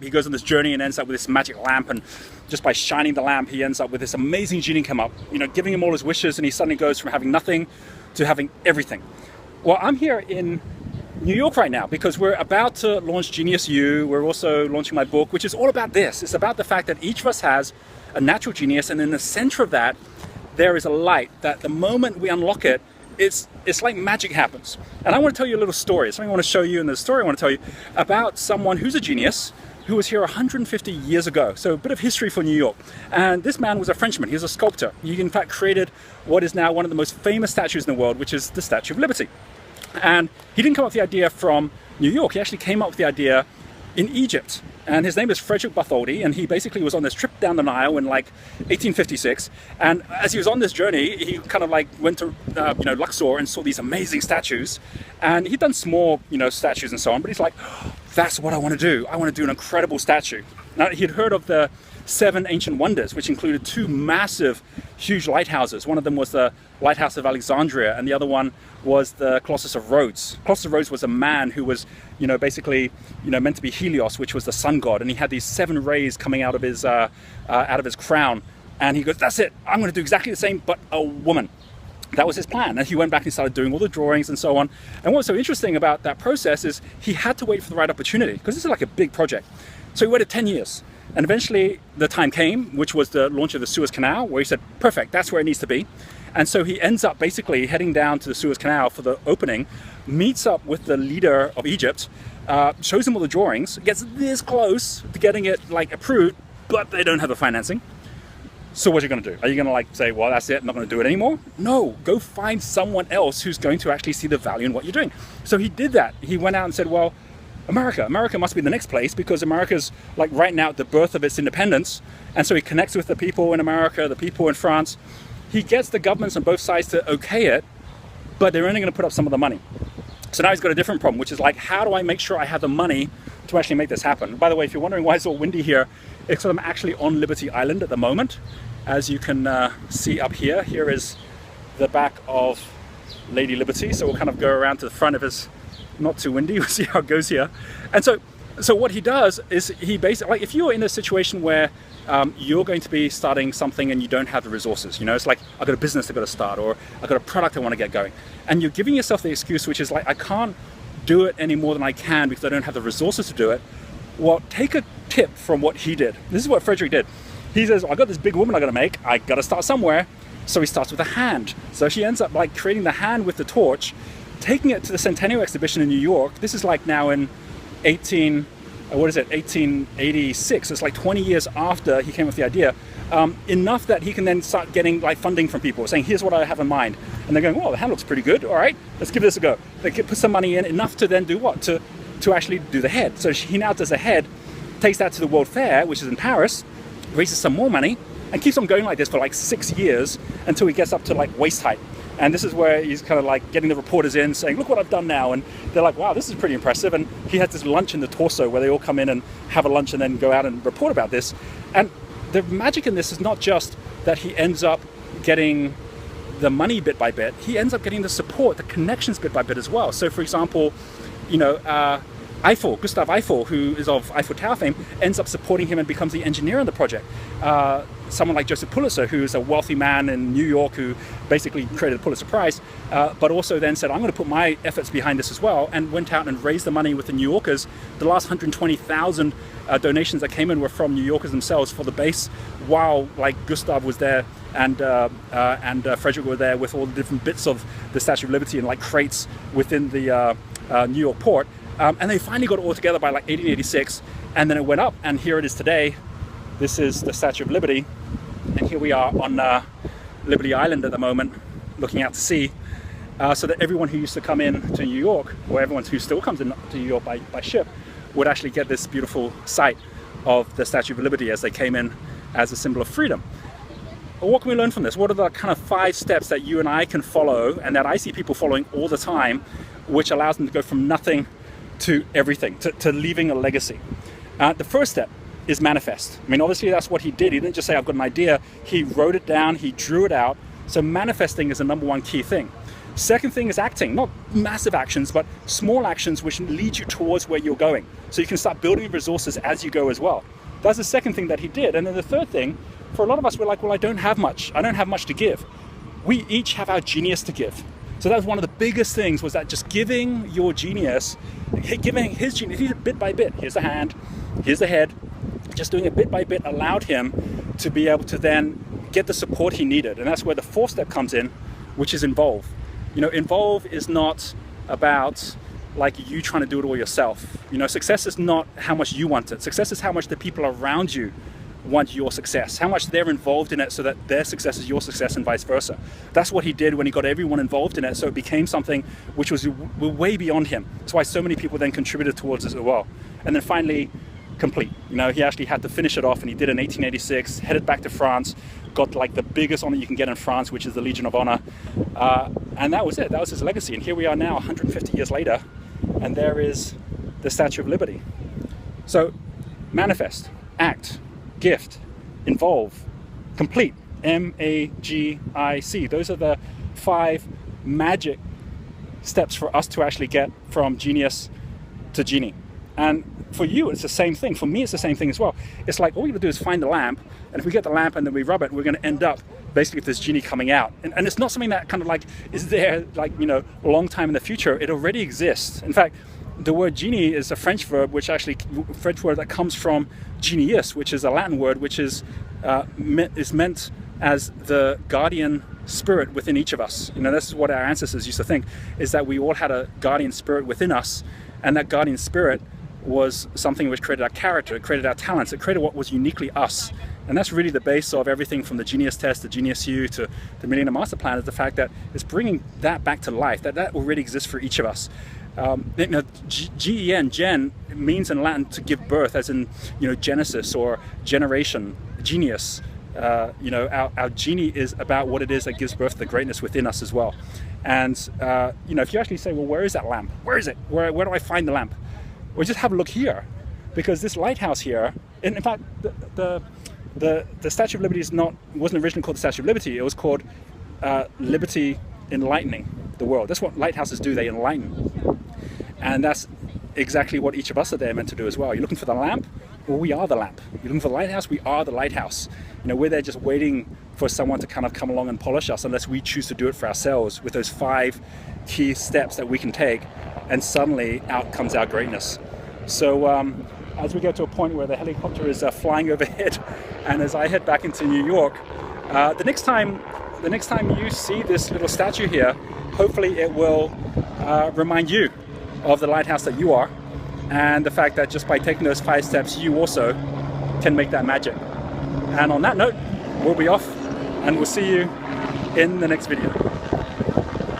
He goes on this journey and ends up with this magic lamp, and just by shining the lamp, he ends up with this amazing genie come up, giving him all his wishes, and he suddenly goes from having nothing to having everything. Well, I'm here in New York right now because we're about to launch Genius U. We're also launching my book, which is all about this. It's about the fact that each of us has a natural genius, and in the center of that, there is a light that the moment we unlock it, it's like magic happens. And I want to tell you a little story. Something I want to show you in the story I want to tell you about someone who's a genius, who was here 150 years ago. So a bit of history for New York. And this man was a Frenchman. He was a sculptor. He in fact created what is now one of the most famous statues in the world, which is the Statue of Liberty. And he didn't come up with the idea from New York. He actually came up with the idea in Egypt. And his name is Frederick Bartholdi, and he basically was on this trip down the Nile in like 1856. And as he was on this journey, he kind of like went to Luxor and saw these amazing statues. And he'd done small statues and so on, but he's like, oh, that's what I want to do. I want to do an incredible statue. Now, he'd heard of the 7 ancient wonders, which included 2 massive, huge lighthouses. One of them was the Lighthouse of Alexandria, and the other one was the Colossus of Rhodes. Colossus of Rhodes was a man who was, basically, meant to be Helios, which was the sun god, and he had these 7 rays coming out of his crown. And he goes, that's it. I'm going to do exactly the same, but a woman. That was his plan. And he went back and started doing all the drawings and so on. And what's so interesting about that process is he had to wait for the right opportunity, because this is like a big project. So he waited 10 years. And eventually the time came, which was the launch of the Suez Canal, where he said, perfect, that's where it needs to be. And so he ends up basically heading down to the Suez Canal for the opening, meets up with the leader of Egypt, shows him all the drawings, gets this close to getting it like approved, but they don't have the financing. So what are you going to do? Are you going to like say, well, that's it, I'm not going to do it anymore? No, go find someone else who's going to actually see the value in what you're doing. So he did that. He went out and said, well, America must be the next place, because America's like right now at the birth of its independence. And so he connects with the people in America, the people in France. He gets the governments on both sides to okay it, but they're only going to put up some of the money. So now he's got a different problem, which is like, how do I make sure I have the money to actually make this happen? By the way, if you're wondering why it's all windy here, it's because I'm actually on Liberty Island at the moment. As you can see up here, here is the back of Lady Liberty. So we'll kind of go around to the front if it's not too windy. We'll see how it goes here. And so what he does is he basically, like if you're in a situation where you're going to be starting something and you don't have the resources, it's like, I've got a business I've got to start, or I've got a product I want to get going. And you're giving yourself the excuse, which is like, I can't do it any more than I can because I don't have the resources to do it. Well, take a tip from what he did. This is what Frederick did. He says, I got this big woman I got to make. I got to start somewhere. So he starts with a hand. So she ends up like creating the hand with the torch, taking it to the Centennial Exhibition in New York. This is like now in 1886. It's like 20 years after he came up with the idea. Enough that he can then start getting like funding from people, saying, here's what I have in mind. And they're going, well, the hand looks pretty good. All right, let's give this a go. They put some money in, enough to then do what? To actually do the head. So he now does the head, takes that to the World Fair, which is in Paris, raises some more money, and keeps on going like this for like 6 years until he gets up to like waist height. And this is where he's kind of like getting the reporters in, saying, look what I've done now. And they're like, wow, this is pretty impressive. And he has this lunch in the Torso where they all come in and have a lunch and then go out and report about this. And the magic in this is not just that he ends up getting the money bit by bit, he ends up getting the support, the connections bit by bit as well. So for example, Gustav Eiffel, who is of Eiffel Tower fame, ends up supporting him and becomes the engineer on the project. Someone like Joseph Pulitzer, who is a wealthy man in New York who basically created the Pulitzer Prize, but also then said, I'm going to put my efforts behind this as well, and went out and raised the money with the New Yorkers. The last 120,000 donations that came in were from New Yorkers themselves for the base, while like Gustav was there and Frederick were there with all the different bits of the Statue of Liberty and like crates within the New York port. And they finally got it all together by like 1886, and then it went up, and here it is today. This is the Statue of Liberty, and here we are on Liberty Island at the moment, looking out to sea, so that everyone who used to come in to New York, or everyone who still comes in to New York by ship, would actually get this beautiful sight of the Statue of Liberty as they came in as a symbol of freedom. But what can we learn from this? What are the kind of 5 steps that you and I can follow, and that I see people following all the time, which allows them to go from nothing to everything, to leaving a legacy? The first step is manifest. I mean, obviously that's what he did. He didn't just say, I've got an idea. He wrote it down, he drew it out. So manifesting is the #1 key thing. Second thing is acting, not massive actions, but small actions which lead you towards where you're going. So you can start building resources as you go as well. That's the second thing that he did. And then the third thing, for a lot of us, we're like, well, I don't have much. I don't have much to give. We each have our genius to give. So that was one of the biggest things, was that just giving your genius, giving his genius, he did it bit by bit. Here's the hand, here's the head. Just doing it bit by bit allowed him to be able to then get the support he needed. And that's where the fourth step comes in, which is involve. You know, involve is not about like you trying to do it all yourself. You know, success is not how much you want it. Success is how much the people around you want your success, how much they're involved in it so that their success is your success and vice versa. That's what he did when he got everyone involved in it, so it became something which was way beyond him. That's why so many people then contributed towards it as well. And then finally, complete. You know, he actually had to finish it off, and he did in 1886, headed back to France, got like the biggest honor you can get in France, which is the Legion of Honor. And that was it. That was his legacy. And here we are now 150 years later, and there is the Statue of Liberty. So manifest, act, gift, involve, complete, M-A-G-I-C. Those are the 5 magic steps for us to actually get from genius to genie. And for you, it's the same thing. For me, it's the same thing as well. It's like all you gotta do is find the lamp, and if we get the lamp and then we rub it, we're gonna end up basically with this genie coming out. And it's not something that kind of like is there like, you know, a long time in the future. It already exists. In fact, the word genie is a French verb, which actually, French word that comes from genius, which is a Latin word, which is meant as the guardian spirit within each of us. You know, this is what our ancestors used to think, is that we all had a guardian spirit within us, and that guardian spirit was something which created our character, it created our talents, it created what was uniquely us. And that's really the base of everything from the Genius Test, the Genius U, to the Millionaire Master Plan, is the fact that it's bringing that back to life, that already exists for each of us. You know, G-E-N, gen, means in Latin to give birth, as in, you know, Genesis or generation, genius. You know, our genie is about what it is that gives birth to the greatness within us as well. And, you know, if you actually say, well, where is that lamp? Where is it? Where do I find the lamp? Well, just have a look here, because this lighthouse here, and in fact, the Statue of Liberty wasn't originally called the Statue of Liberty. It was called Liberty Enlightening the World. That's what lighthouses do, they enlighten. And that's exactly what each of us are there meant to do as well. You're looking for the lamp? Well, we are the lamp. You're looking for the lighthouse? We are the lighthouse. You know, we're there just waiting for someone to kind of come along and polish us, unless we choose to do it for ourselves with those 5 key steps that we can take, and suddenly out comes our greatness. So as we get to a point where the helicopter is flying overhead, and as I head back into New York, the next time you see this little statue here, hopefully it will remind you of the lighthouse that you are, and the fact that just by taking those 5 steps, you also can make that magic. And on that note, we'll be off, and we'll see you in the next video.